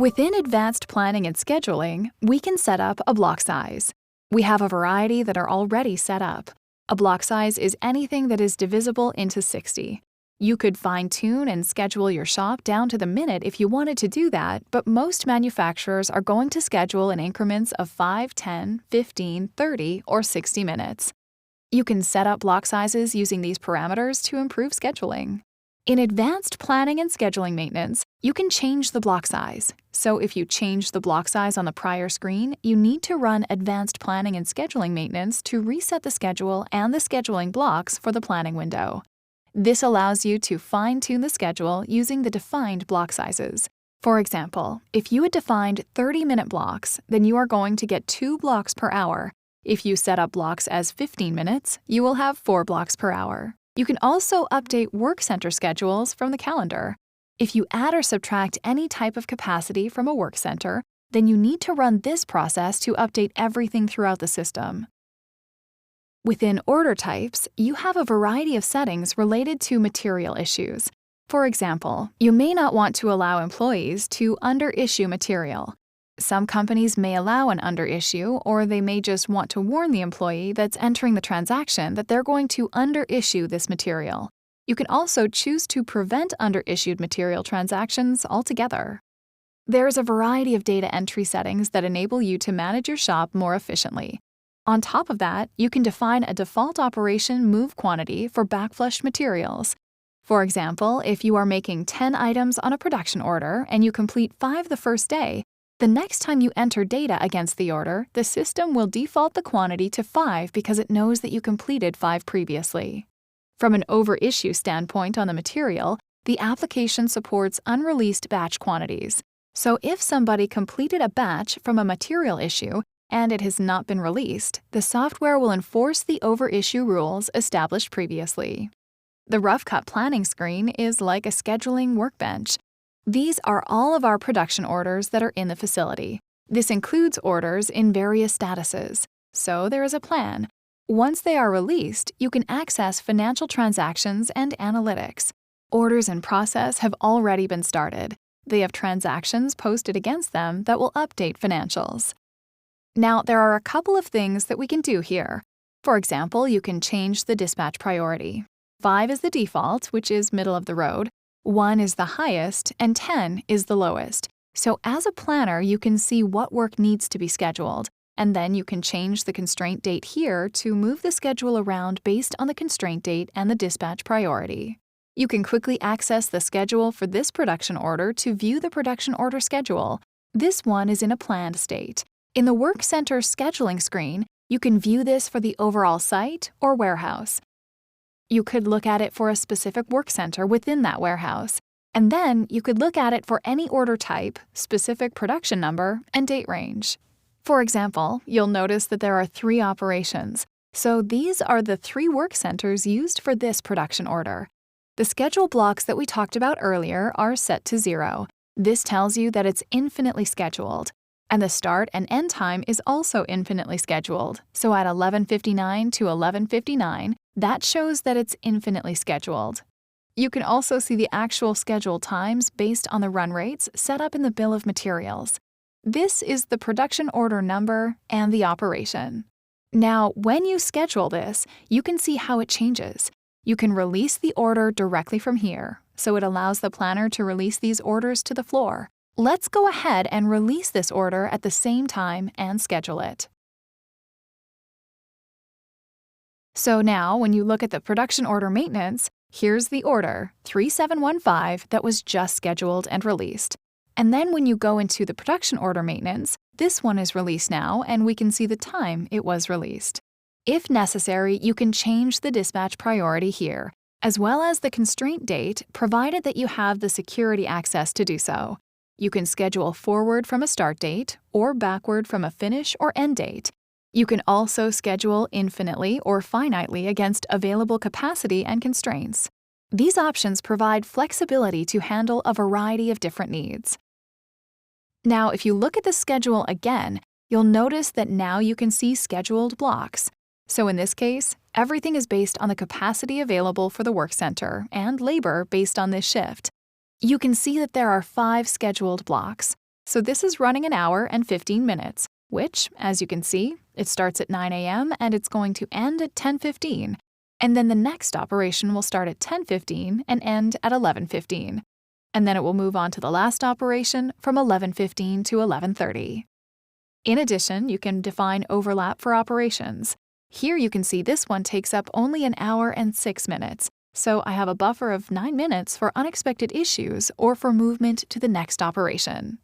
Within advanced planning and scheduling, we can set up a block size. We have a variety that are already set up. A block size is anything that is divisible into 60. You could fine-tune and schedule your shop down to the minute if you wanted to do that, but most manufacturers are going to schedule in increments of 5, 10, 15, 30, or 60 minutes. You can set up block sizes using these parameters to improve scheduling. In advanced planning and scheduling maintenance, you can change the block size. So if you change the block size on the prior screen, you need to run advanced planning and scheduling maintenance to reset the schedule and the scheduling blocks for the planning window. This allows you to fine-tune the schedule using the defined block sizes. For example, if you had defined 30-minute blocks, then you are going to get 2 blocks per hour. If you set up blocks as 15 minutes, you will have 4 blocks per hour. You can also update work center schedules from the calendar. If you add or subtract any type of capacity from a work center, then you need to run this process to update everything throughout the system. Within order types, you have a variety of settings related to material issues. For example, you may not want to allow employees to underissue material. Some companies may allow an underissue, or they may just want to warn the employee that's entering the transaction that they're going to underissue this material. You can also choose to prevent underissued material transactions altogether. There's a variety of data entry settings that enable you to manage your shop more efficiently. On top of that, you can define a default operation move quantity for backflushed materials. For example, if you are making 10 items on a production order and you complete 5 the first day, the next time you enter data against the order, the system will default the quantity to 5 because it knows that you completed 5 previously. From an overissue standpoint on the material, the application supports unreleased batch quantities. So if somebody completed a batch from a material issue and it has not been released, the software will enforce the overissue rules established previously. The rough cut planning screen is like a scheduling workbench. These are all of our production orders that are in the facility. This includes orders in various statuses. So there is a plan. Once they are released, you can access financial transactions and analytics. Orders in process have already been started. They have transactions posted against them that will update financials. Now, there are a couple of things that we can do here. For example, you can change the dispatch priority. 5 is the default, which is middle of the road. 1 is the highest, and 10 is the lowest. So as a planner, you can see what work needs to be scheduled, and then you can change the constraint date here to move the schedule around based on the constraint date and the dispatch priority. You can quickly access the schedule for this production order to view the production order schedule. This one is in a planned state. In the Work Center scheduling screen, you can view this for the overall site or warehouse. You could look at it for a specific work center within that warehouse, and then you could look at it for any order type, specific production number, and date range. For example, you'll notice that there are 3 operations, so these are the 3 work centers used for this production order. The schedule blocks that we talked about earlier are set to 0. This tells you that it's infinitely scheduled. And the start and end time is also infinitely scheduled. So at 11:59 to 11:59, that shows that it's infinitely scheduled. You can also see the actual scheduled times based on the run rates set up in the bill of materials. This is the production order number and the operation. Now, when you schedule this, you can see how it changes. You can release the order directly from here, so it allows the planner to release these orders to the floor. Let's go ahead and release this order at the same time and schedule it. So now, when you look at the production order maintenance, here's the order, 3715, that was just scheduled and released. And then when you go into the production order maintenance, this one is released now, and we can see the time it was released. If necessary, you can change the dispatch priority here, as well as the constraint date, provided that you have the security access to do so. You can schedule forward from a start date or backward from a finish or end date. You can also schedule infinitely or finitely against available capacity and constraints. These options provide flexibility to handle a variety of different needs. Now, if you look at the schedule again, you'll notice that now you can see scheduled blocks. So in this case, everything is based on the capacity available for the work center and labor based on this shift. You can see that there are 5 scheduled blocks. So this is running an hour and 15 minutes, which, as you can see, it starts at 9 a.m. and it's going to end at 10:15. And then the next operation will start at 10:15 and end at 11:15. And then it will move on to the last operation from 11:15 to 11:30. In addition, you can define overlap for operations. Here you can see this one takes up only an hour and 6 minutes, so I have a buffer of 9 minutes for unexpected issues or for movement to the next operation.